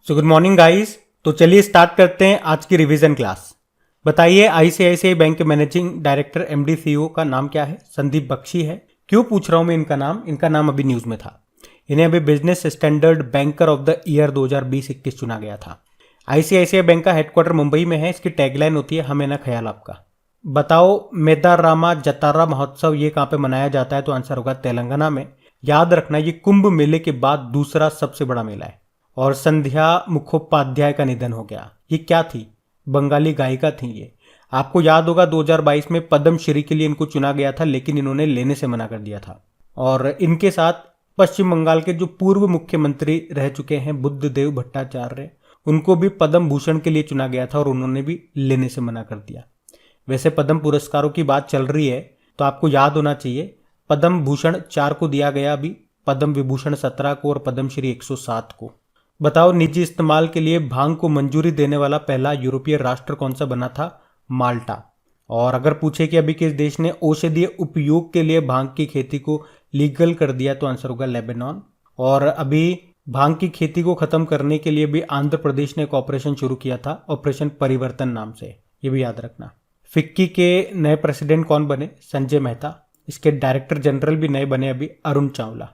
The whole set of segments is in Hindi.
Good morning guys. तो चलिए स्टार्ट करते हैं आज की रिवीजन क्लास। बताइए आईसीआईसीआई बैंक के मैनेजिंग डायरेक्टर एमडी सीईओ का नाम क्या है? संदीप बख्शी है। क्यों पूछ रहा हूं मैं इनका नाम अभी न्यूज में था। इन्हें अभी business standard banker of the year 2020-21 चुना गया था। आईसीआईसीआई बैंक का हेडक्वार्टर मुंबई में है। इसकी टैगलाइन होती है हमें ना ख्याल आपका। बताओ मेदारामा जतारा महोत्सव ये कहाँ पे मनाया जाता है? तो आंसर होगा तेलंगाना में। याद रखना ये कुंभ मेले के बाद दूसरा सबसे बड़ा मेला है। और संध्या मुखोपाध्याय का निधन हो गया। ये क्या थी? बंगाली गायिका थी ये। आपको याद होगा 2022 में पद्मश्री के लिए इनको चुना गया था, लेकिन इन्होंने लेने से मना कर दिया था। और इनके साथ पश्चिम बंगाल के जो पूर्व मुख्यमंत्री रह चुके हैं बुद्धदेव भट्टाचार्य, उनको भी पद्म भूषण के लिए चुना गया था और उन्होंने भी लेने से मना कर दिया। वैसे पद्म पुरस्कारों की बात चल रही है तो आपको याद होना चाहिए पद्म भूषण 4 को दिया गया, अभी पद्म विभूषण 17 को और पद्मश्री 107 को। बताओ निजी इस्तेमाल के लिए भांग को मंजूरी देने वाला पहला यूरोपीय राष्ट्र कौन सा बना था? माल्टा। और अगर पूछे कि अभी किस देश ने औषधीय उपयोग के लिए भांग की खेती को लीगल कर दिया तो आंसर होगा लेबनान। और अभी भांग की खेती को खत्म करने के लिए भी आंध्र प्रदेश ने एक ऑपरेशन शुरू किया था, ऑपरेशन परिवर्तन नाम से। ये भी याद रखना। फिक्की के नए प्रेसिडेंट कौन बने? संजय मेहता। इसके डायरेक्टर जनरल भी नए बने अभी, अरुण चावला।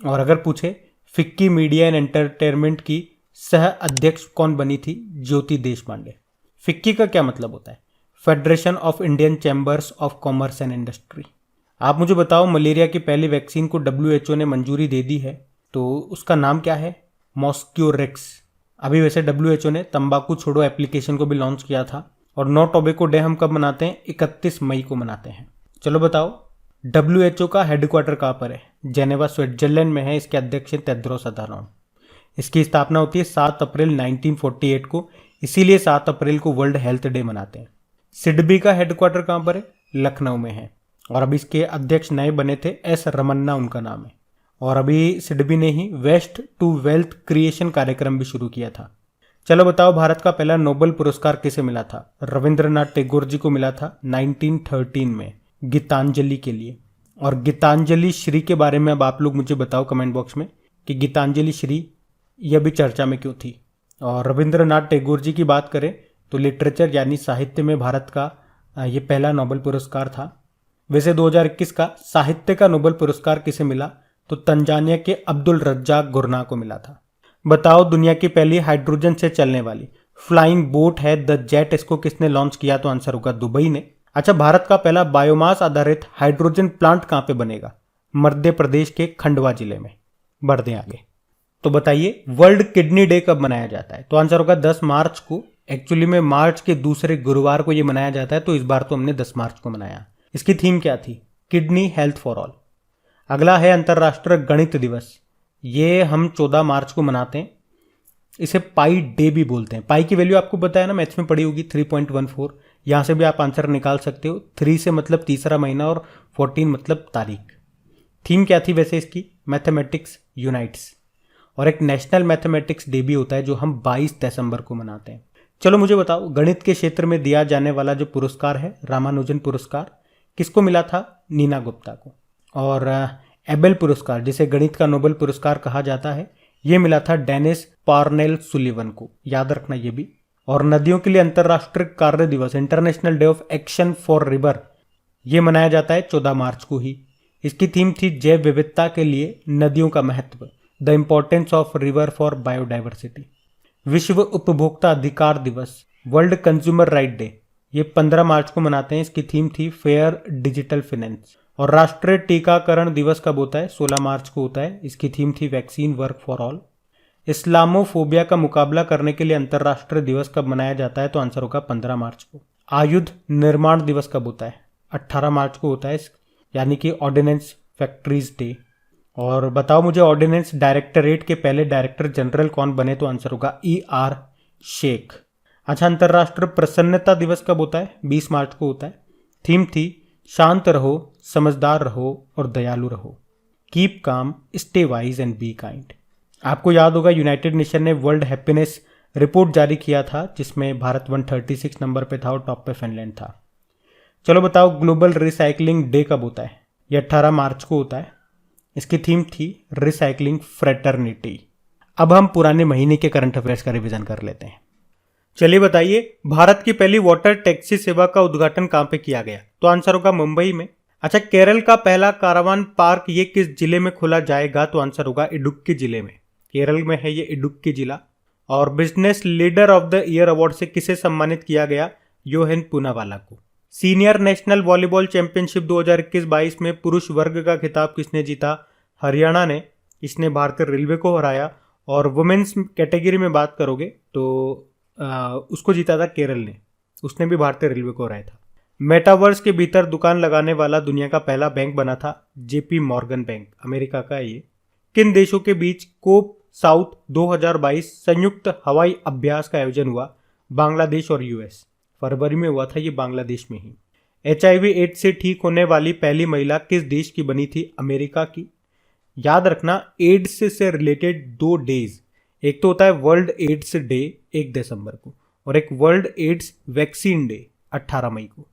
और अगर पूछे फिक्की मीडिया एंड एंटरटेनमेंट की सह अध्यक्ष कौन बनी थी? ज्योति देशपांडे। फिक्की का क्या मतलब होता है? Federation of Indian chambers of commerce and industry. आप मुझे बताओ मलेरिया की पहली वैक्सीन को डब्ल्यूएचओ ने मंजूरी दे दी है, तो उसका नाम क्या है? मॉस्क्योरेक्स। अभी वैसे डब्ल्यूएचओ ने तंबाकू छोड़ो एप्लीकेशन को भी लॉन्च किया था। और नो टोबैको डे हम कब मनाते हैं? 31 मई को मनाते हैं। चलो बताओ डब्ल्यूएचओ का हेडक्वार्टर कहाँ पर है? जेनेवा स्विट्जरलैंड में है। इसके अध्यक्ष हैं तेद्रोस अधानोम। इसकी स्थापना होती है 7 अप्रैल 1948 को, इसीलिए 7 अप्रैल को वर्ल्ड हेल्थ डे मनाते हैं। सिडबी का हेडक्वार्टर कहाँ पर है? लखनऊ में है। और अभी इसके अध्यक्ष नए बने थे, एस रमन्ना उनका नाम है। और अभी सिडबी ने ही वेस्ट टू वेल्थ क्रिएशन कार्यक्रम भी शुरू किया था। चलो बताओ भारत का पहला नोबेल पुरस्कार किसे मिला था? रविंद्रनाथ टैगोर जी को मिला था 1913 में गीतांजलि के लिए। और गीतांजलि श्री के बारे में अब आप लोग मुझे बताओ कमेंट बॉक्स में कि गीतांजलि श्री यह भी चर्चा में क्यों थी। और रविंद्रनाथ टैगोर जी की बात करें तो लिटरेचर यानी साहित्य में भारत का ये पहला नोबेल पुरस्कार था। वैसे 2021 का साहित्य का नोबेल पुरस्कार किसे मिला? तो तंजानिया के अब्दुल रज्जाक गुरना को मिला था। बताओ दुनिया की पहली हाइड्रोजन से चलने वाली फ्लाइंग बोट है द जेट, इसको किसने लॉन्च किया? तो आंसर होगा दुबई ने। अच्छा, भारत का पहला बायोमास आधारित हाइड्रोजन प्लांट कहां पे बनेगा? मध्य प्रदेश के खंडवा जिले में। बढ़ते आगे। तो बताइए वर्ल्ड किडनी डे कब मनाया जाता है? तो आंसर होगा 10 मार्च को। एक्चुअली में मार्च के दूसरे गुरुवार को ये मनाया जाता है, तो इस बार तो हमने 10 मार्च को मनाया। इसकी थीम क्या थी? Kidney health for all. अगला है अंतर्राष्ट्रीय गणित दिवस। ये हम 14 मार्च को मनाते हैं। इसे पाई डे भी बोलते हैं। पाई की वैल्यू आपको पता है ना, मैथ्स में पड़ी होगी 3.14। यहां से भी आप आंसर निकाल सकते हो। 3 से मतलब तीसरा महीना और 14 मतलब तारीख। थीम क्या थी वैसे इसकी? Mathematics unites. और एक नेशनल मैथमेटिक्स डे भी होता है जो हम 22 दिसंबर को मनाते हैं। चलो मुझे बताओ गणित के क्षेत्र में दिया जाने वाला जो पुरस्कार है रामानुजन पुरस्कार, किसको मिला था? नीना गुप्ता को। और एबेल पुरस्कार जिसे गणित का नोबेल पुरस्कार कहा जाता है, यह मिला था डेनिस पार्नेल सुलिवन को। याद रखना ये भी। और नदियों के लिए अंतर्राष्ट्रीय कार्य दिवस international day of action for river, यह मनाया जाता है 14 मार्च को ही। इसकी थीम थी जैव विविधता के लिए नदियों का महत्व, the importance of river for biodiversity. विश्व उपभोक्ता अधिकार दिवस वर्ल्ड कंज्यूमर राइट डे, ये 15 मार्च को मनाते हैं। इसकी थीम थी फेयर डिजिटल फाइनेंस। और राष्ट्रीय टीकाकरण दिवस कब होता है? 16 मार्च को होता है। इसकी थीम थी vaccine work for all. Islamophobia का मुकाबला करने के लिए अंतर्राष्ट्रीय दिवस कब मनाया जाता है? तो आंसर होगा 15 मार्च को। आयुध निर्माण दिवस कब होता है? 18 मार्च को होता है, यानी कि ऑर्डिनेंस फैक्ट्रीज डे। और बताओ मुझे ऑर्डिनेंस डायरेक्टरेट के पहले डायरेक्टर जनरल कौन बने? तो आंसर होगा ER शेख। अच्छा, अंतर्राष्ट्रीय प्रसन्नता दिवस कब होता है? 20 मार्च को होता है। थीम थी शांत रहो, समझदार रहो और दयालु रहो। Keep calm, stay wise and be kind. आपको याद होगा यूनाइटेड नेशन ने वर्ल्ड हैप्पीनेस रिपोर्ट जारी किया था जिसमें भारत 136 नंबर पे था और टॉप पे फिनलैंड था। चलो बताओ ग्लोबल रिसाइकलिंग डे कब होता है? ये 18 मार्च को होता है। इसकी थीम थी रिसाइकलिंग फ्रेटर्निटी। अब हम पुराने महीने के करंट अफेयर्स का रिवीजन कर लेते हैं। चलिए बताइए, भारत की पहली वाटर टैक्सी सेवा का उद्घाटन कहाँ पे किया गया? तो आंसर होगा मुंबई में। अच्छा, केरल का पहला कारावान पार्क ये किस जिले में खोला जाएगा? तो आंसर होगा इडुक्की जिले में। केरल में है ये इडुक्की जिला। और business leader of the year award से किसे सम्मानित किया गया? योहेन पूनावाला को। सीनियर नेशनल वॉलीबॉल चैंपियनशिप 2021-22 में पुरुष वर्ग का खिताब किसने जीता? हरियाणा ने। इसने भारतीय रेलवे को हराया। और वुमेन्स कैटेगरी में बात करोगे तो उसको जीता था केरल ने। उसने भी भारतीय रेलवे को हराया था। मेटावर्स के भीतर दुकान लगाने वाला दुनिया का पहला बैंक बना था जेपी मॉर्गन बैंक, अमेरिका का ये। किन देशों के बीच कोप साउथ 2022 संयुक्त हवाई अभ्यास का आयोजन हुआ? बांग्लादेश और यूएस। फरवरी में हुआ था ये बांग्लादेश में ही। HIV एड्स से ठीक होने वाली पहली महिला किस देश की बनी थी? अमेरिका की। याद रखना, एड्स से रिलेटेड 2 डेज, एक तो होता है वर्ल्ड एड्स डे 1 दिसंबर को, और एक वर्ल्ड एड्स वैक्सीन डे 18 मई को।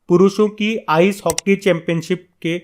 पुरुषों की आइस हॉकी चैंपियनशिप के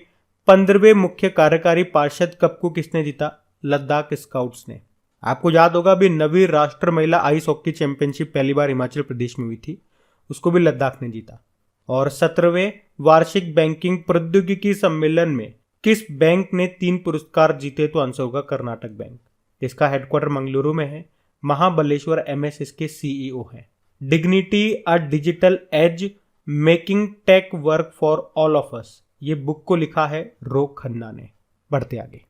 15वें मुख्य कार्यकारी पार्षद कप को किसने जीता? लद्दाख स्काउट्स ने। आपको याद होगा अभी 9वीं राष्ट्र महिला आइस हॉकी चैंपियनशिप पहली बार हिमाचल प्रदेश में हुई थी, उसको भी लद्दाख ने जीता। और 17वें वार्षिक बैंकिंग प्रौद्योगिकी सम्मेलन में किस बैंक ने 3 पुरस्कार जीते? तो आंसर होगा कर्नाटक बैंक। इसका हेडक्वार्टर मंगलुरु में है। महाबलेश्वर MS इसके CEO हैं। Dignity a digital age making tech work for all of us, ये बुक को लिखा है रोक खन्ना ने। बढ़ते आगे।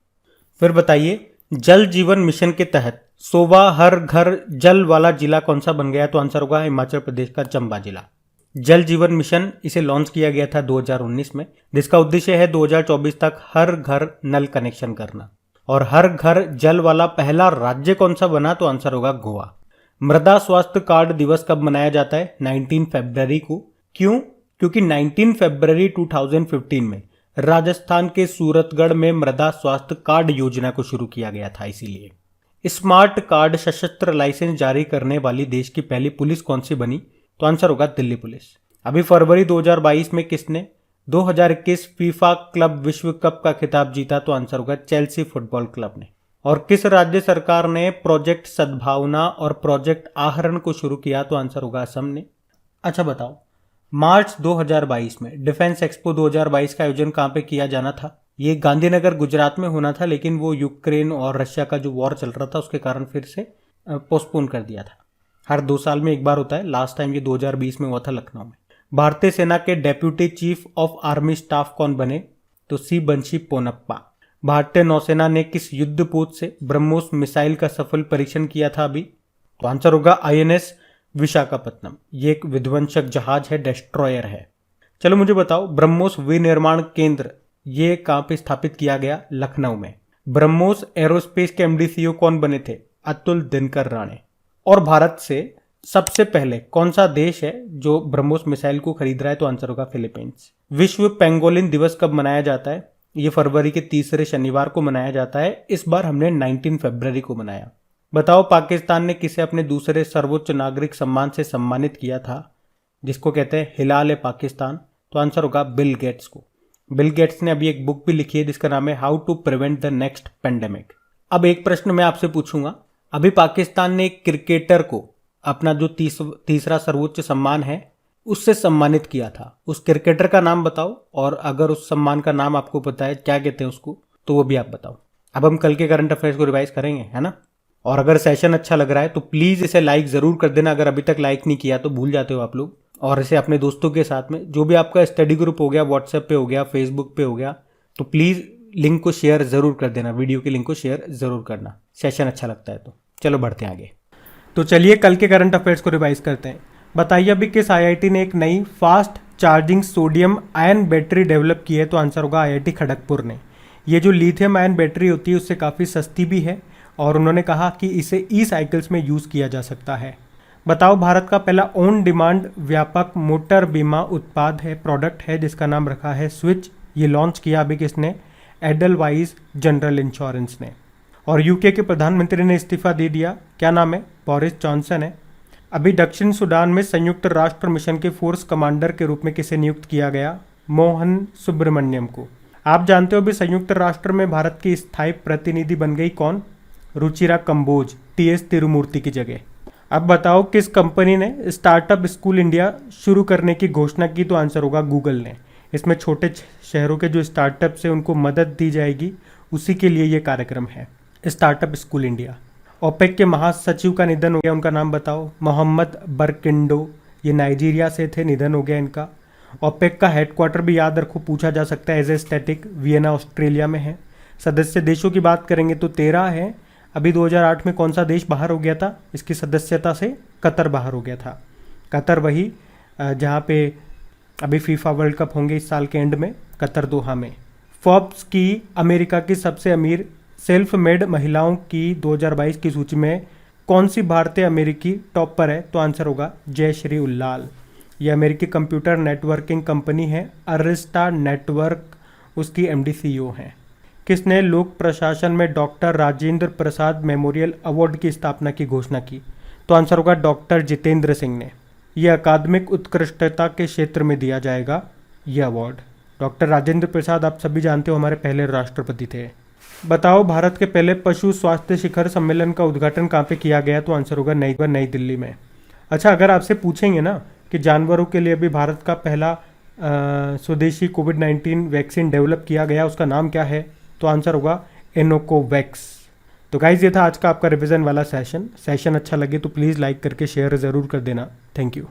फिर बताइए, जल जीवन मिशन के तहत 100वां हर घर जल वाला जिला कौन सा बन गया? तो आंसर होगा हिमाचल प्रदेश का चंबा जिला। जल जीवन मिशन इसे लॉन्च किया गया था 2019 में, जिसका उद्देश्य है 2024 तक हर घर नल कनेक्शन करना। और हर घर जल वाला पहला राज्य कौन सा बना? तो आंसर होगा गोवा। मृदा स्वास्थ्य कार्ड दिवस कब मनाया जाता है? 19 फरवरी को। क्यों? क्योंकि 19 फरवरी 2015 में राजस्थान के सूरतगढ़ में मृदा स्वास्थ्य कार्ड योजना को शुरू किया गया था, इसीलिए। स्मार्ट कार्ड सशस्त्र लाइसेंस जारी करने वाली देश की पहली पुलिस कौन सी बनी? तो आंसर होगा दिल्ली पुलिस। अभी फरवरी 2022 में किसने 2021 फीफा क्लब विश्व कप का खिताब जीता? तो आंसर होगा चेल्सी फुटबॉल क्लब ने। और किस राज्य सरकार ने प्रोजेक्ट सद्भावना और प्रोजेक्ट आहरण को शुरू किया? तो आंसर होगा असम ने। अच्छा बताओ, मार्च 2022 में डिफेंस एक्सपो 2022 का आयोजन कहाँ पे किया जाना था? ये गांधीनगर गुजरात में होना था, लेकिन वो यूक्रेन और रशिया का जो वॉर चल रहा था उसके कारण फिर से पोस्टपोन कर दिया था। हर 2 साल में एक बार होता है। लास्ट टाइम ये 2020 में हुआ था लखनऊ में। भारतीय सेना के deputy chief of army staff कौन बने? तो सी बंशी पोनप्पा। भारतीय नौसेना ने किस युद्धपोत से ब्रह्मोस मिसाइल का सफल परीक्षण किया था अभी? तो आंसर होगा INS विशाखापत्तनम। ये एक विध्वंसक जहाज है, डिस्ट्रॉयर है। चलो मुझे बताओ, ब्रह्मोस विनिर्माण केंद्र ये कहाँ पे स्थापित किया गया? लखनऊ में। ब्रह्मोस एरोस्पेस के MD CEO कौन बने थे? अतुल दिनकर राणे। और भारत से सबसे पहले कौन सा देश है जो ब्रह्मोस मिसाइल को खरीद रहा है? तो आंसर होगा फिलीपींस। विश्व पेंगोलिन दिवस कब मनाया जाता है? ये फरवरी के तीसरे शनिवार को मनाया जाता है। इस बार हमने 19 फरवरी को मनाया। बताओ, पाकिस्तान ने किसे अपने दूसरे सर्वोच्च नागरिक सम्मान से सम्मानित किया था, जिसको कहते हैं हिलाल पाकिस्तान? तो आंसर होगा बिल गेट्स को। बिल गेट्स ने अभी एक बुक भी लिखी है जिसका नाम है how to prevent the next pandemic. अब एक प्रश्न मैं आपसे पूछूंगा, अभी पाकिस्तान ने एक क्रिकेटर को अपना जो तीसरा सर्वोच्च सम्मान है उससे सम्मानित किया था। उस क्रिकेटर का नाम बताओ, और अगर उस सम्मान का नाम आपको पता है क्या कहते हैं उसको, तो वो भी आप बताओ। अब हम कल के करंट अफेयर्स को रिवाइज करेंगे, है ना। और अगर सेशन अच्छा लग रहा है तो प्लीज़ इसे लाइक ज़रूर कर देना। अगर अभी तक लाइक नहीं किया तो भूल जाते हो आप लोग। और इसे अपने दोस्तों के साथ में, जो भी आपका स्टडी ग्रुप हो गया, व्हाट्सएप पे हो गया, फेसबुक पे हो गया, तो प्लीज़ लिंक को शेयर ज़रूर कर देना। वीडियो के लिंक को शेयर ज़रूर करना, सेशन अच्छा लगता है तो। चलो बढ़ते हैं आगे। तो चलिए कल के करंट अफेयर्स को रिवाइज करते हैं। बताइए अभी किस IIT ने एक नई fast charging sodium ion battery develop की है? तो आंसर होगा IIT खड़गपुर ने। ये जो लिथियम आयन बैटरी होती है उससे काफ़ी सस्ती भी है, और उन्होंने कहा कि इसे ई-साइकिल्स में यूज़ किया जा सकता है। बताओ, भारत का पहला ऑन डिमांड व्यापक मोटर बीमा उत्पाद है, प्रोडक्ट है, जिसका नाम रखा है स्विच। ये लॉन्च किया अभी किसने? एडलवाइज जनरल इंश्योरेंस ने। और UK के प्रधानमंत्री ने इस्तीफा दे दिया। क्या नाम है? बोरिस जॉनसन है। अभी दक्षिण सूडान में संयुक्त राष्ट्र मिशन के फोर्स कमांडर के रूप में किसे नियुक्त किया गया? मोहन सुब्रमण्यम को। आप जानते हो अभी संयुक्त राष्ट्र में भारत की स्थायी प्रतिनिधि बन गई कौन? रुचिरा कंबोज, टीएस तिरुमूर्ति की जगह। अब बताओ किस कंपनी ने स्टार्टअप स्कूल इंडिया शुरू करने की घोषणा की? तो आंसर होगा गूगल ने। इसमें छोटे शहरों के जो स्टार्टअप्स हैं उनको मदद दी जाएगी, उसी के लिए ये कार्यक्रम है, स्टार्टअप स्कूल इंडिया। ओपेक के महासचिव का निधन हो गया, उनका नाम बताओ। मोहम्मद बरकिंडो, ये नाइजीरिया से थे, निधन हो गया इनका। ओपेक का हेडक्वार्टर भी याद रखो, पूछा जा सकता है, as a static, Vienna Australia में है। सदस्य देशों की बात करेंगे तो 13 है। अभी 2008 में कौन सा देश बाहर हो गया था इसकी सदस्यता से? कतर बाहर हो गया था। कतर वही जहाँ पे अभी फीफा वर्ल्ड कप होंगे इस साल के एंड में, कतर दोहा में। फोर्ब्स की अमेरिका की सबसे अमीर सेल्फ मेड महिलाओं की 2022 की सूची में कौन सी भारतीय अमेरिकी टॉप पर है? तो आंसर होगा जयश्री उल्लाल। ये अमेरिकी कंप्यूटर नेटवर्किंग कंपनी है, अरिस्टा नेटवर्क, उसकी एमडी सीईओ हैं। किसने लोक प्रशासन में doctor Rajendra Prasad memorial award की स्थापना की घोषणा की? तो आंसर होगा डॉक्टर जितेंद्र सिंह ने। यह अकादमिक उत्कृष्टता के क्षेत्र में दिया जाएगा यह अवार्ड। डॉक्टर राजेंद्र प्रसाद आप सभी जानते हो हमारे पहले राष्ट्रपति थे। बताओ भारत के पहले पशु स्वास्थ्य शिखर सम्मेलन का उद्घाटन कहाँ पे किया गया? तो आंसर होगा नई दिल्ली में। अच्छा, अगर आपसे पूछेंगे ना कि जानवरों के लिए भी भारत का पहला स्वदेशी कोविड-19 वैक्सीन डेवलप किया गया, उसका नाम क्या है? तो आंसर होगा एनोकोवैक्स। तो गाइज ये था आज का आपका रिवीजन वाला सेशन अच्छा लगे तो प्लीज़ लाइक करके शेयर ज़रूर कर देना। Thank you.